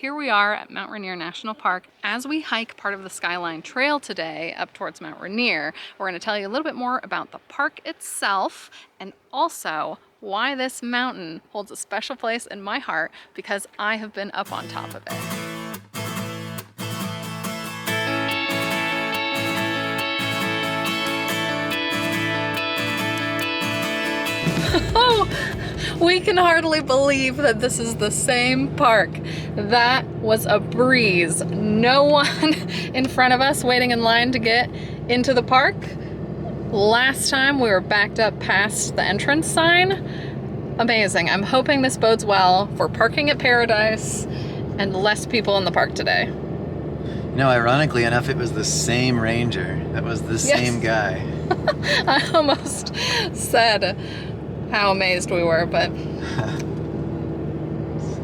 Here we are at Mt Rainier National Park. As we hike part of the Skyline Trail today up towards Mt Rainier, we're going to tell you a little bit more about the park itself and also why this mountain holds a special place in my heart because I have been up on top of it. Oh, we can hardly believe that this is the same park. That was a breeze. No one in front of us waiting in line to get into the park. Last time we were backed up past the entrance sign. Amazing. I'm hoping this bodes well for parking at Paradise and less people in the park today. You know, ironically enough, it was the same ranger. That was the same guy. I almost said how amazed we were, but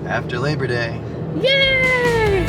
after Labor Day. Yay!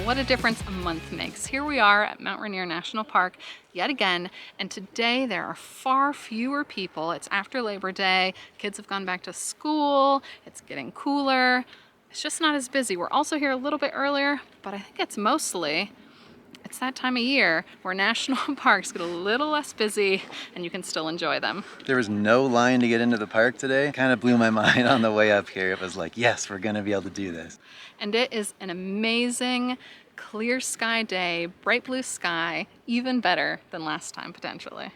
What a difference a month makes. Here we are at Mt Rainier National Park yet again, and today there are far fewer people. It's after Labor Day, kids have gone back to school, it's getting cooler, it's just not as busy. We're also here a little bit earlier, but I think it's that time of year where national parks get a little less busy and you can still enjoy them. There was no line to get into the park today. Kind of blew my mind on the way up here. It was like, yes, we're gonna be able to do this. And it is an amazing clear sky day, bright blue sky, even better than last time potentially.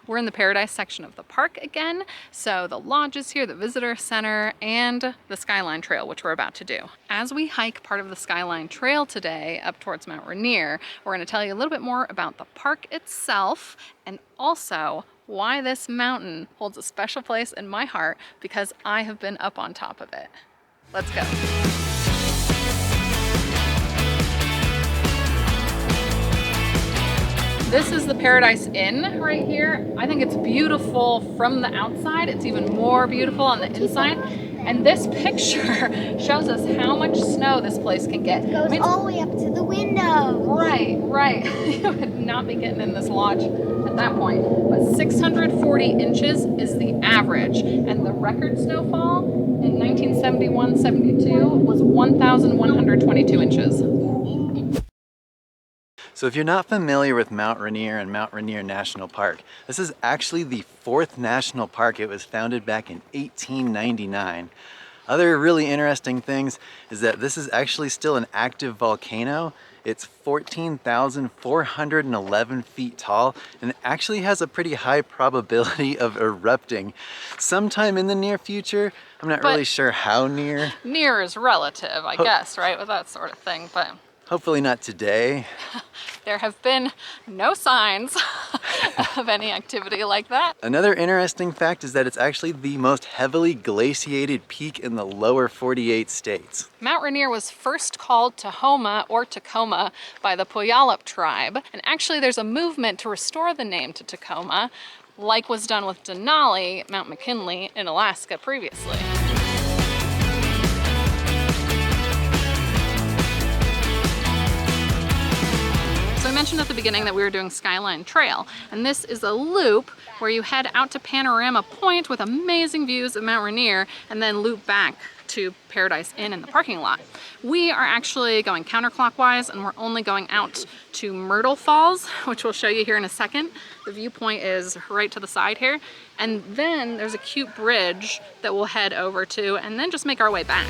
We're in the Paradise section of the park again, so the lodge is here, the visitor center, and the Skyline Trail, which we're about to do. As we hike part of the Skyline Trail today up towards Mt Rainier, we're going to tell you a little bit more about the park itself and also why this mountain holds a special place in my heart because I have been up on top of it. Let's go. This is the Paradise Inn right here. I think it's beautiful from the outside. It's even more beautiful on the inside. And this picture shows us how much snow this place can get. It goes all the way up to the window. Right. You would not be getting in this lodge at that point. But 640 inches is the average. And the record snowfall in 1971-72 was 1,122 inches. So if you're not familiar with Mt Rainier and Mt Rainier National Park, this is actually the 4th national park. It was founded back in 1899. Other really interesting things is that this is actually still an active volcano. It's 14,411 feet tall and it actually has a pretty high probability of erupting sometime in the near future. I'm not really sure how near. Near is relative, I guess, right, with that sort of thing, but hopefully not today. There have been no signs of any activity like that. Another interesting fact is that it's actually the most heavily glaciated peak in the lower 48 states. Mt Rainier was first called Tahoma or Tacoma by the Puyallup tribe, and actually there's a movement to restore the name to Tacoma, like was done with Denali, Mount McKinley in Alaska previously. I mentioned at the beginning that we were doing Skyline Trail, and this is a loop where you head out to Panorama Point with amazing views of Mt Rainier and then loop back to Paradise Inn in the parking lot. We are actually going counterclockwise and we're only going out to Myrtle Falls, which we'll show you here in a second. The viewpoint is right to the side here. And then there's a cute bridge that we'll head over to and then just make our way back.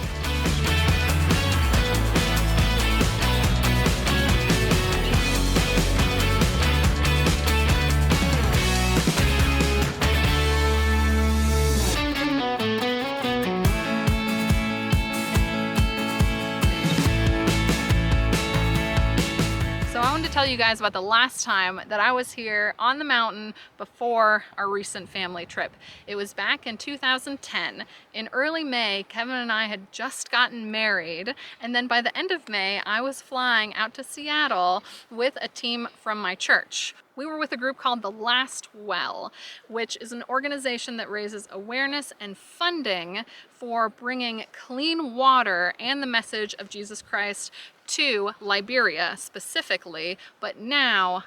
tell you guys about the last time that I was here on the mountain before our recent family trip. It was back in 2010. In early May, Kevin and I had just gotten married, and then by the end of May, I was flying out to Seattle with a team from my church. We were with a group called The Last Well, which is an organization that raises awareness and funding for bringing clean water and the message of Jesus Christ to Liberia specifically, but now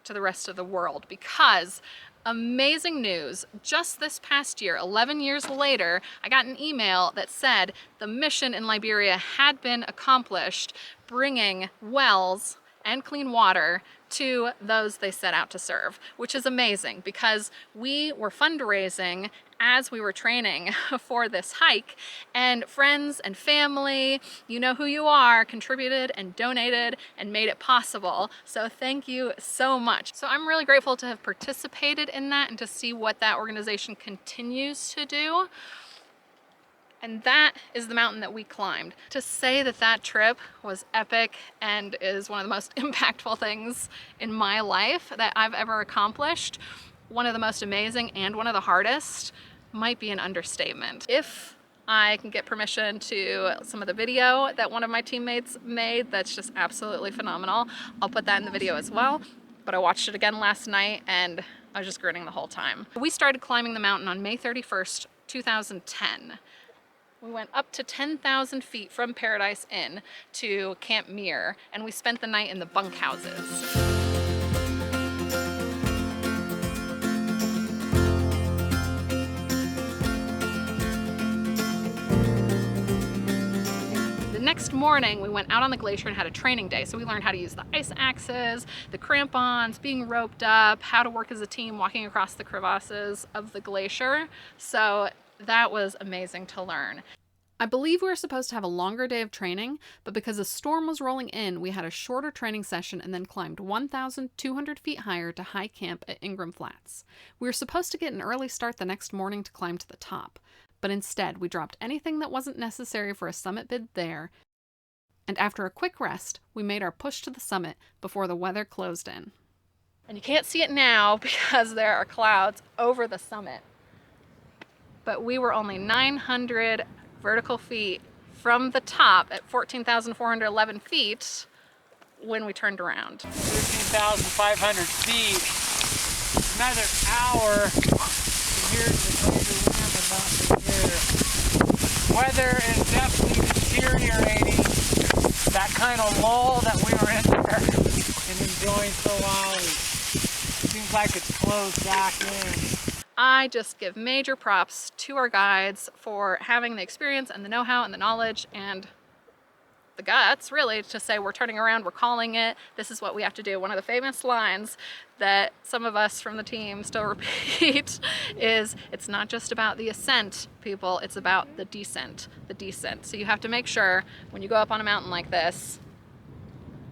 to the rest of the world. Because amazing news, just this past year, 11 years later, I got an email that said the mission in Liberia had been accomplished, bringing wells and clean water to those they set out to serve, which is amazing because we were fundraising as we were training for this hike, and friends and family, you know who you are, contributed and donated and made it possible. So thank you so much. So I'm really grateful to have participated in that and to see what that organization continues to do. And that is the mountain that we climbed. To say that that trip was epic and is one of the most impactful things in my life that I've ever accomplished, one of the most amazing and one of the hardest, might be an understatement. If I can get permission to some of the video that one of my teammates made, that's just absolutely phenomenal, I'll put that in the video as well. But I watched it again last night and I was just grinning the whole time. We started climbing the mountain on May 31st, 2010. We went up to 10,000 feet from Paradise Inn to Camp Muir, and we spent the night in the bunkhouses. The next morning, we went out on the glacier and had a training day. So we learned how to use the ice axes, the crampons, being roped up, how to work as a team walking across the crevasses of the glacier. So that was amazing to learn. I believe we were supposed to have a longer day of training, but because a storm was rolling in, we had a shorter training session and then climbed 1,200 feet higher to high camp at Ingram Flats. We were supposed to get an early start the next morning to climb to the top, but instead we dropped anything that wasn't necessary for a summit bid there, and after a quick rest, we made our push to the summit before the weather closed in. And you can't see it now because there are clouds over the summit. But we were only 900 vertical feet from the top at 14,411 feet when we turned around. 13,500 feet. Another hour to here's the glacier rim about the year. Weather is definitely deteriorating. That kind of lull that we were in there and enjoying for a while, it seems like it's closed back in. I just give major props to our guides for having the experience and the know-how and the knowledge and the guts, really, to say we're turning around, we're calling it, this is what we have to do. One of the famous lines that some of us from the team still repeat is, it's not just about the ascent, people, it's about the descent, So you have to make sure when you go up on a mountain like this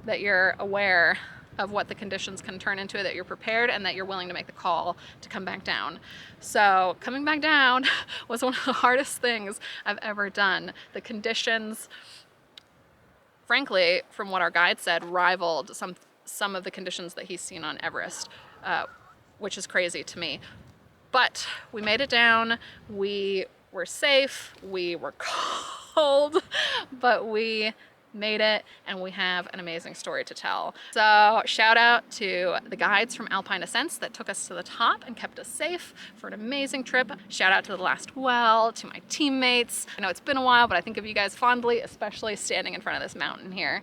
that you're aware of what the conditions can turn into, that you're prepared and that you're willing to make the call to come back down. So coming back down was one of the hardest things I've ever done. The conditions, frankly, from what our guide said, rivaled some of the conditions that he's seen on Everest, which is crazy to me. But we made it down, we were safe, we were cold, but we made it, and we have an amazing story to tell. So shout out to the guides from Alpine Ascents that took us to the top and kept us safe for an amazing trip. Shout out to The Last Well, to my teammates. I know it's been a while, but I think of you guys fondly, especially standing in front of this mountain here.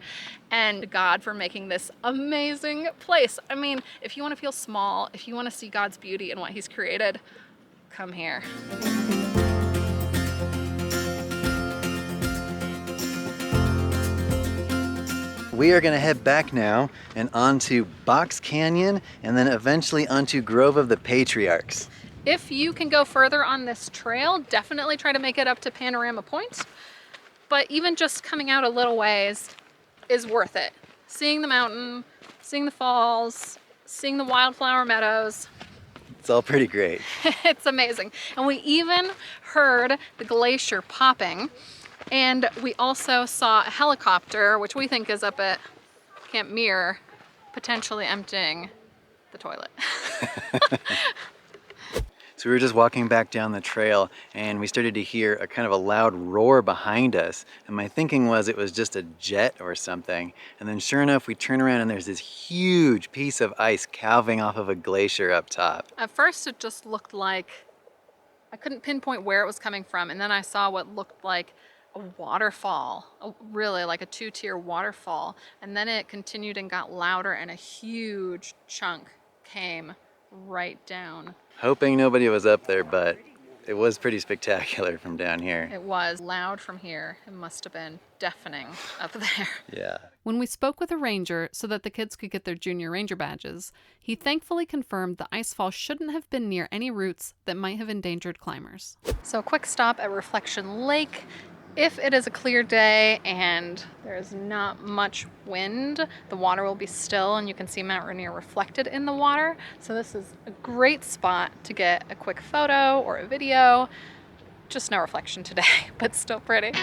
And God for making this amazing place. I mean, if you want to feel small, if you want to see God's beauty in what He's created, come here. We are going to head back now and onto Box Canyon and then eventually onto Grove of the Patriarchs. If you can go further on this trail, definitely try to make it up to Panorama Point. But even just coming out a little ways is worth it. Seeing the mountain, seeing the falls, seeing the wildflower meadows. It's all pretty great. It's amazing. And we even heard the glacier popping. And we also saw a helicopter, which we think is up at Camp Muir, potentially emptying the toilet. So we were just walking back down the trail and we started to hear a kind of a loud roar behind us. And my thinking was it was just a jet or something. And then sure enough, we turn around and there's this huge piece of ice calving off of a glacier up top. At first it just looked like, I couldn't pinpoint where it was coming from. And then I saw what looked like a waterfall, really like a 2-tier waterfall. And then it continued and got louder and a huge chunk came right down. Hoping nobody was up there, but it was pretty spectacular from down here. It was loud from here. It must have been deafening up there. Yeah. When we spoke with a ranger so that the kids could get their junior ranger badges, he thankfully confirmed the icefall shouldn't have been near any routes that might have endangered climbers. So a quick stop at Reflection Lake. If it is a clear day and there's not much wind, the water will be still and you can see Mount Rainier reflected in the water. So this is a great spot to get a quick photo or a video. Just no reflection today, but still pretty.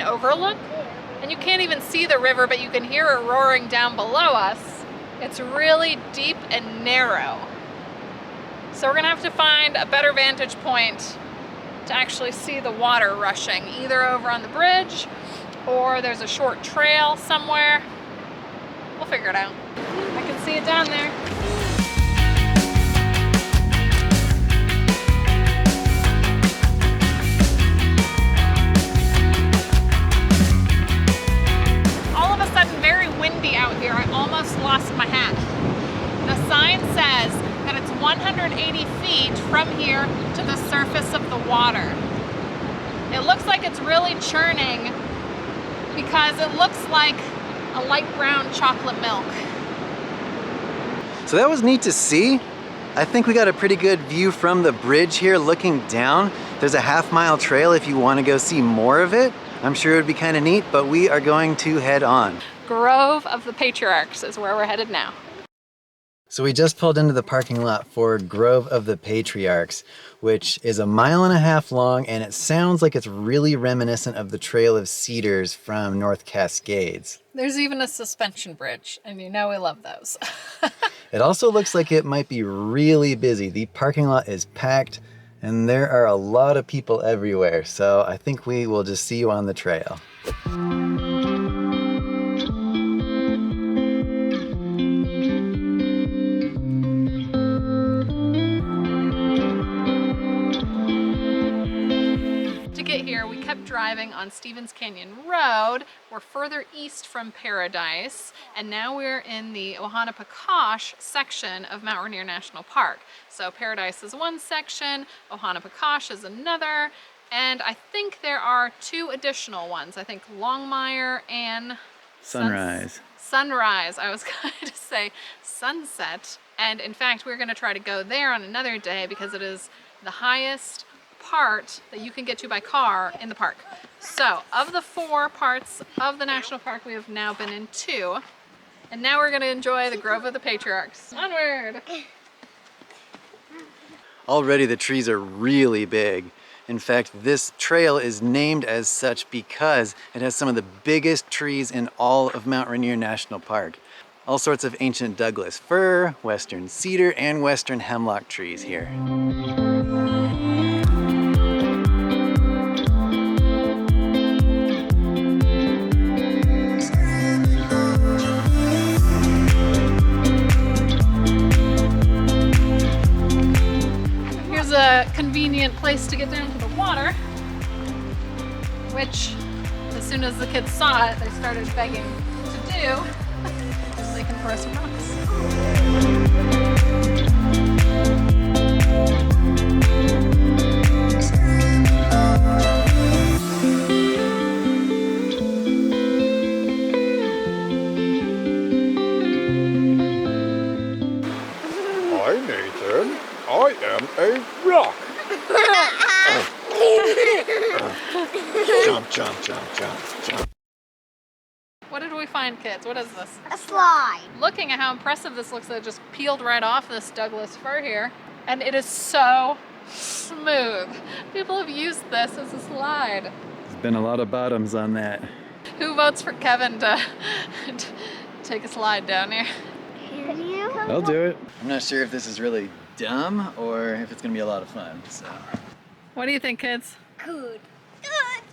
Overlook, and you can't even see the river, but you can hear it roaring down below us. It's really deep and narrow. So we're gonna have to find a better vantage point to actually see the water rushing, either over on the bridge or there's a short trail somewhere. We'll figure it out. I can see it down there. Windy out here. I almost lost my hat. The sign says that it's 180 feet from here to the surface of the water. It looks like it's really churning because it looks like a light brown chocolate milk. So that was neat to see. I think we got a pretty good view from the bridge here looking down. There's a half-mile trail if you want to go see more of it. I'm sure it would be kind of neat, but we are going to head on. Grove of the Patriarchs is where we're headed now. So we just pulled into the parking lot for Grove of the Patriarchs, which is 1.5 miles long, and it sounds like it's really reminiscent of the Trail of Cedars from North Cascades. There's even a suspension bridge, and you know we love those. It also looks like it might be really busy. The parking lot is packed, and there are a lot of people everywhere, so I think we will just see you on the trail. Driving on Stevens Canyon Road. We're further east from Paradise, and now we're in the Ohanapecosh section of Mt Rainier National Park. So Paradise is one section, Ohanapecosh is another, and I think there are 2 additional ones. I think Longmire and Sunrise. Sunrise. I was going to say Sunset. And in fact, we're going to try to go there on another day because it is the highest part that you can get to by car in the park. So of the 4 parts of the national park, we have now been in 2, and now we're going to enjoy the Grove of the Patriarchs. Onward! Already the trees are really big. In fact, this trail is named as such because it has some of the biggest trees in all of Mt Rainier National Park. All sorts of ancient Douglas fir, western cedar, and western hemlock trees here. A convenient place to get down to the water, which as soon as the kids saw it, they started begging to do so they can throw some rocks. Hi, Nathan. I am a rock. Jump, jump, jump, jump, jump. What did we find, kids? What is this? A slide. Looking at how impressive this looks, it just peeled right off this Douglas fir here. And it is so smooth. People have used this as a slide. There's been a lot of bottoms on that. Who votes for Kevin to take a slide down here? Can you? I'll do it. I'm not sure if this is really dumb or if it's gonna be a lot of fun, so. What do you think, kids? Good.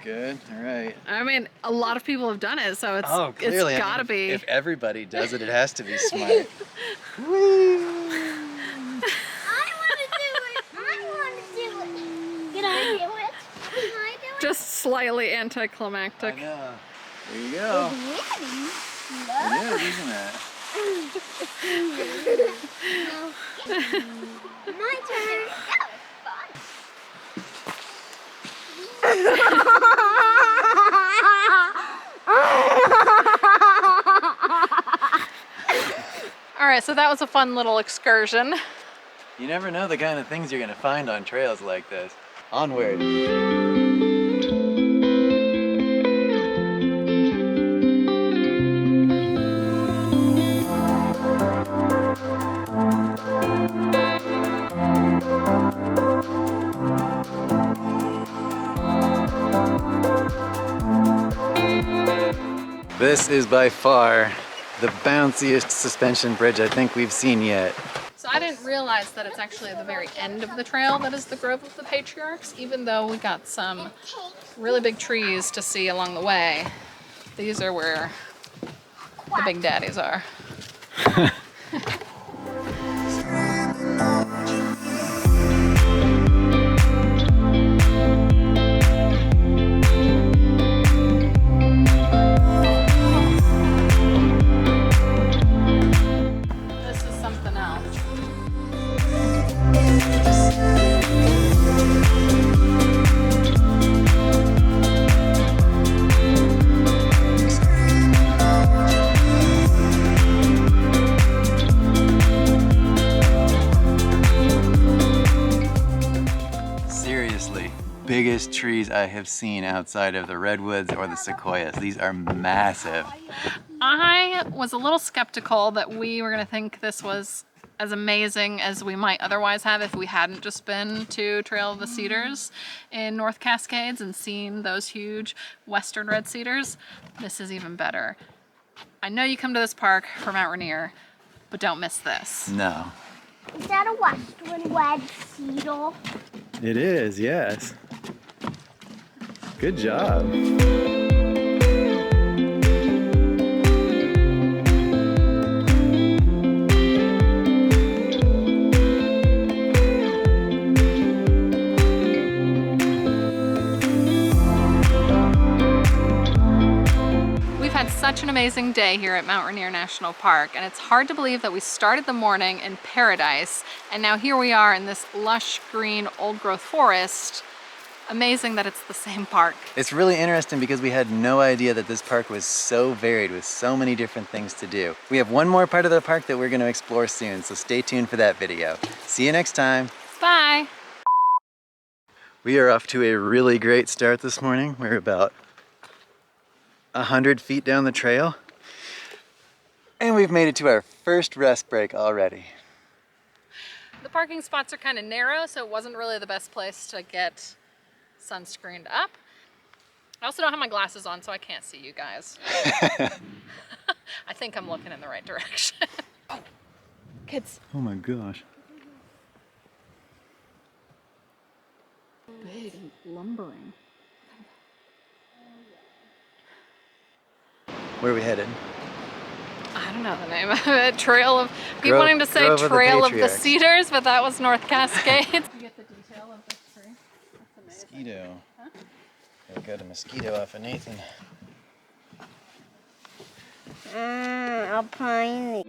Good, all right. I mean, a lot of people have done it, so it's Clearly, it's gotta be. If everybody does it, it has to be smart. I want to do it. Can I do it? Can I do it? Just slightly anticlimactic. I know. There you go. Really? Yeah, isn't it? My turn. That was All right, so that was a fun little excursion. You never know the kind of things you're gonna find on trails like this. Onward. This is by far the bounciest suspension bridge I think we've seen yet. So I didn't realize that it's actually at the very end of the trail that is the Grove of the Patriarchs, even though we got some really big trees to see along the way. These are where the big daddies are. This is something else. Seriously, biggest trees I have seen outside of the Redwoods or the Sequoias. These are massive. I was a little skeptical that we were going to think this was as amazing as we might otherwise have if we hadn't just been to Trail of the Cedars in North Cascades and seen those huge western red cedars. This is even better. I know you come to this park for Mt Rainier, but don't miss this. No. Is that a western red cedar? It is, yes. Good job. Such an amazing day here at Mt Rainier National Park, and it's hard to believe that we started the morning in paradise and now here we are in this lush green old growth forest. Amazing that it's the same park. It's really interesting because we had no idea that this park was so varied with so many different things to do. We have one more part of the park that we're going to explore soon, so stay tuned for that video. See you next time. Bye. We are off to a really great start this morning. We're about 100 feet down the trail, and we've made it to our first rest break already. The parking spots are kind of narrow, so it wasn't really the best place to get sunscreened up. I also don't have my glasses on, so I can't see you guys. I think I'm looking in the right direction. Oh, kids. Oh my gosh. Big and lumbering. Where are we headed? I don't know the name of it. Trail of, keep Grove- wanting to say Grove of the Trail of the Patriarchs. Cedars, but that was North Cascades. You get the detail of this tree. That's amazing. Mosquito. Gotta got a mosquito off of Nathan. Alpine.